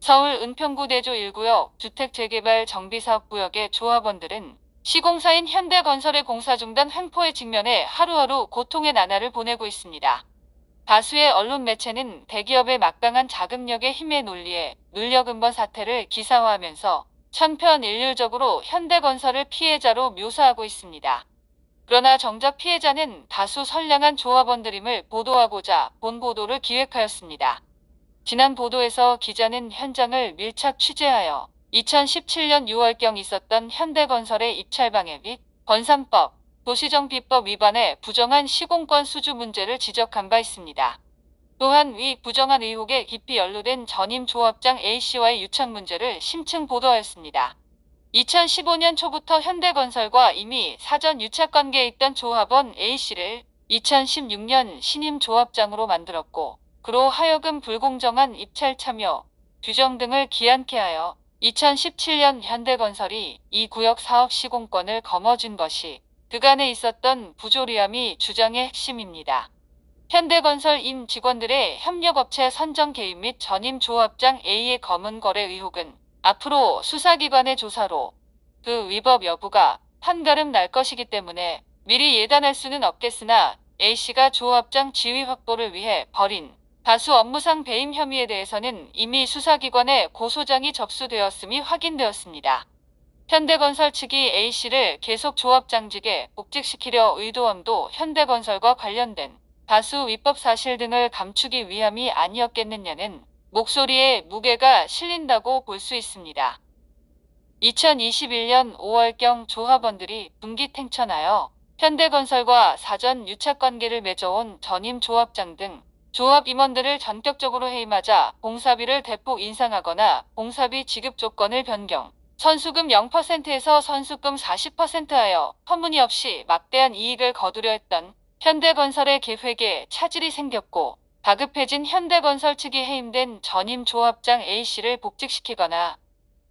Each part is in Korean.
서울 은평구 대조 1구역 주택재개발 정비사업구역의 조합원들은 시공사인 현대건설의 공사 중단 횡포에 직면해 하루하루 고통의 나날을 보내고 있습니다. 다수의 언론 매체는 대기업의 막강한 자금력의 힘의 논리에 눌려 근본 사태를 기사화하면서 천편일률적으로 현대건설을 피해자로 묘사하고 있습니다. 그러나 정작 피해자는 다수 선량한 조합원들임을 보도하고자 본 보도를 기획하였습니다. 지난 보도에서 기자는 현장을 밀착 취재하여 2017년 6월경 있었던 현대건설의 입찰방해 및 건산법, 도시정비법 위반의 부정한 시공권 수주 문제를 지적한 바 있습니다. 또한 위 부정한 의혹에 깊이 연루된 전임 조합장 A씨와의 유착 문제를 심층 보도하였습니다. 2015년 초부터 현대건설과 이미 사전 유착 관계에 있던 조합원 A씨를 2016년 신임 조합장으로 만들었고, 그로 하여금 불공정한 입찰 참여, 규정 등을 기한케 하여 2017년 현대건설이 이 구역 사업 시공권을 거머쥔 것이 그간에 있었던 부조리함이 주장의 핵심입니다. 현대건설 임 직원들의 협력업체 선정 개입 및 전임 조합장 A의 검은 거래 의혹은 앞으로 수사기관의 조사로 그 위법 여부가 판가름 날 것이기 때문에 미리 예단할 수는 없겠으나 A씨가 조합장 지위 확보를 위해 벌인 다수 업무상 배임 혐의에 대해서는 이미 수사기관에 고소장이 접수되었음이 확인되었습니다. 현대건설 측이 A씨를 계속 조합장직에 복직시키려 의도함도 현대건설과 관련된 다수 위법 사실 등을 감추기 위함이 아니었겠느냐는 목소리에 무게가 실린다고 볼 수 있습니다. 2021년 5월경 조합원들이 분기탱천하여 현대건설과 사전 유착관계를 맺어온 전임 조합장 등 조합 임원들을 전격적으로 해임하자 공사비를 대폭 인상하거나 공사비 지급 조건을 변경, 선수금 0%에서 선수금 40% 하여 터무니없이 막대한 이익을 거두려 했던 현대건설의 계획에 차질이 생겼고, 다급해진 현대건설 측이 해임된 전임 조합장 A씨를 복직시키거나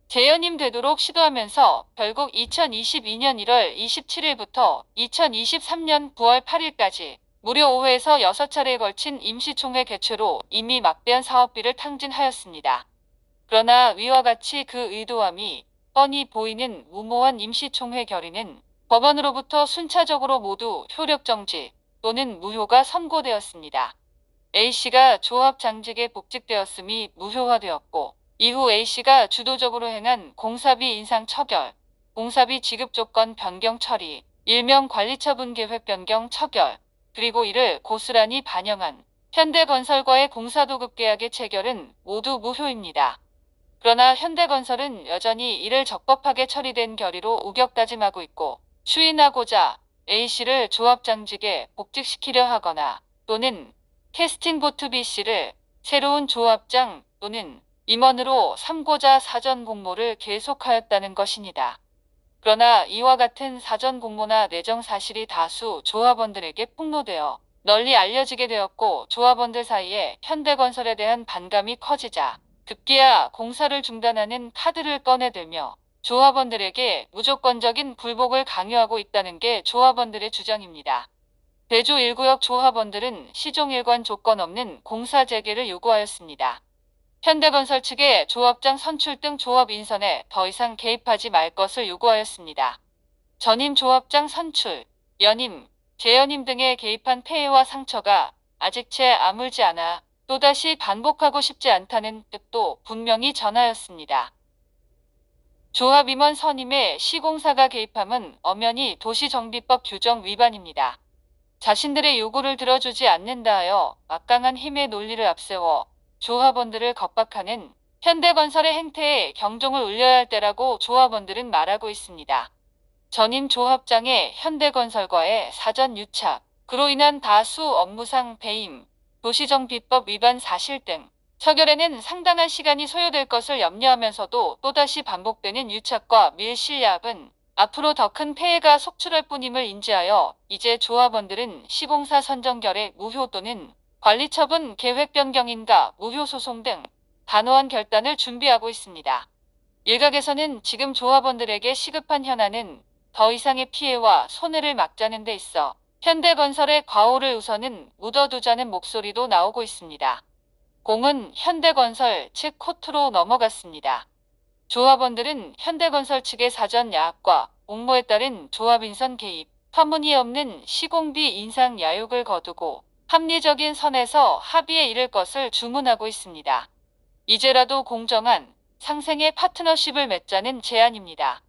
재연임되도록 시도하면서 결국 2022년 1월 27일부터 2023년 9월 8일까지 무려 5회에서 6차례에 걸친 임시총회 개최로 이미 막대한 사업비를 탕진하였습니다. 그러나 위와 같이 그 의도함이 뻔히 보이는 무모한 임시총회 결의는 법원으로부터 순차적으로 모두 효력정지 또는 무효가 선고되었습니다. A씨가 조합장직에 복직되었음이 무효화되었고, 이후 A씨가 주도적으로 행한 공사비 인상 처결, 공사비 지급 조건 변경 처리, 일명 관리처분 계획 변경 처결, 그리고 이를 고스란히 반영한 현대건설과의 공사도급 계약의 체결은 모두 무효입니다. 그러나 현대건설은 여전히 이를 적법하게 처리된 결의로 우격다짐하고 있고, 추인하고자 A씨를 조합장직에 복직시키려 하거나 또는 캐스팅보트 B씨를 새로운 조합장 또는 임원으로 삼고자 사전 공모를 계속하였다는 것입니다. 그러나 이와 같은 사전 공모나 내정 사실이 다수 조합원들에게 폭로되어 널리 알려지게 되었고, 조합원들 사이에 현대건설에 대한 반감이 커지자 급기야 공사를 중단하는 카드를 꺼내들며 조합원들에게 무조건적인 불복을 강요하고 있다는 게 조합원들의 주장입니다. 대조 1구역 조합원들은 시종일관 조건 없는 공사 재개를 요구하였습니다. 현대건설 측에 조합장 선출 등 조합 인선에 더 이상 개입하지 말 것을 요구하였습니다. 전임 조합장 선출, 연임, 재연임 등에 개입한 폐해와 상처가 아직 채 아물지 않아 또다시 반복하고 싶지 않다는 뜻도 분명히 전하였습니다. 조합 임원 선임에 시공사가 개입함은 엄연히 도시정비법 규정 위반입니다. 자신들의 요구를 들어주지 않는다 하여 막강한 힘의 논리를 앞세워 조합원들을 겁박하는 현대건설의 행태에 경종을 울려야 할 때라고 조합원들은 말하고 있습니다. 전임 조합장의 현대건설과의 사전 유착, 그로 인한 다수 업무상 배임, 도시정비법 위반 사실 등 처결에는 상당한 시간이 소요될 것을 염려하면서도 또다시 반복되는 유착과 밀실야합은 앞으로 더 큰 폐해가 속출할 뿐임을 인지하여 이제 조합원들은 시공사 선정결의 무효 또는 관리처분 계획 변경인가 무효 소송 등 단호한 결단을 준비하고 있습니다. 일각에서는 지금 조합원들에게 시급한 현안은 더 이상의 피해와 손해를 막자는 데 있어 현대건설의 과오를 우선은 묻어두자는 목소리도 나오고 있습니다. 공은 현대건설 측 코트로 넘어갔습니다. 조합원들은 현대건설 측의 사전 야합과 옥모에 따른 조합 인선 개입, 터무니없는 시공비 인상 야욕을 거두고 합리적인 선에서 합의에 이를 것을 주문하고 있습니다. 이제라도 공정한 상생의 파트너십을 맺자는 제안입니다.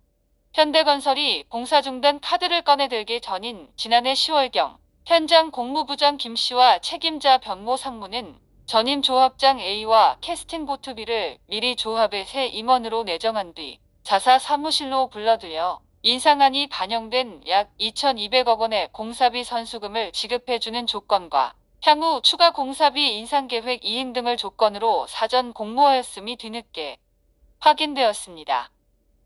현대건설이 공사 중단 카드를 꺼내들기 전인 지난해 10월경 현장 공무부장 김씨와 책임자 변모 상무는 전임 조합장 A와 캐스팅 보트비를 미리 조합의 새 임원으로 내정한 뒤 자사 사무실로 불러들여 인상안이 반영된 약 2,200억 원의 공사비 선수금을 지급해주는 조건과 향후 추가 공사비 인상 계획 이행 등을 조건으로 사전 공모하였음이 뒤늦게 확인되었습니다.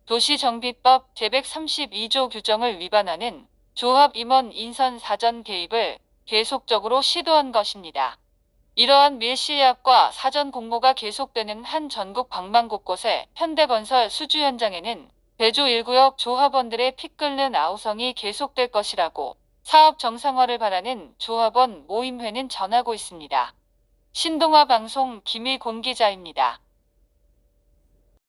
도시정비법 제132조 규정을 위반하는 조합 임원 인선 사전 개입을 계속적으로 시도한 것입니다. 이러한 밀실약과 사전 공모가 계속되는 한 전국 방방 곳곳의 현대건설 수주 현장에는 대조 1구역 조합원들의 피 끓는 아우성이 계속될 것이라고 사업 정상화를 바라는 조합원 모임회는 전하고 있습니다. 신동아 방송 김일곤 기자입니다.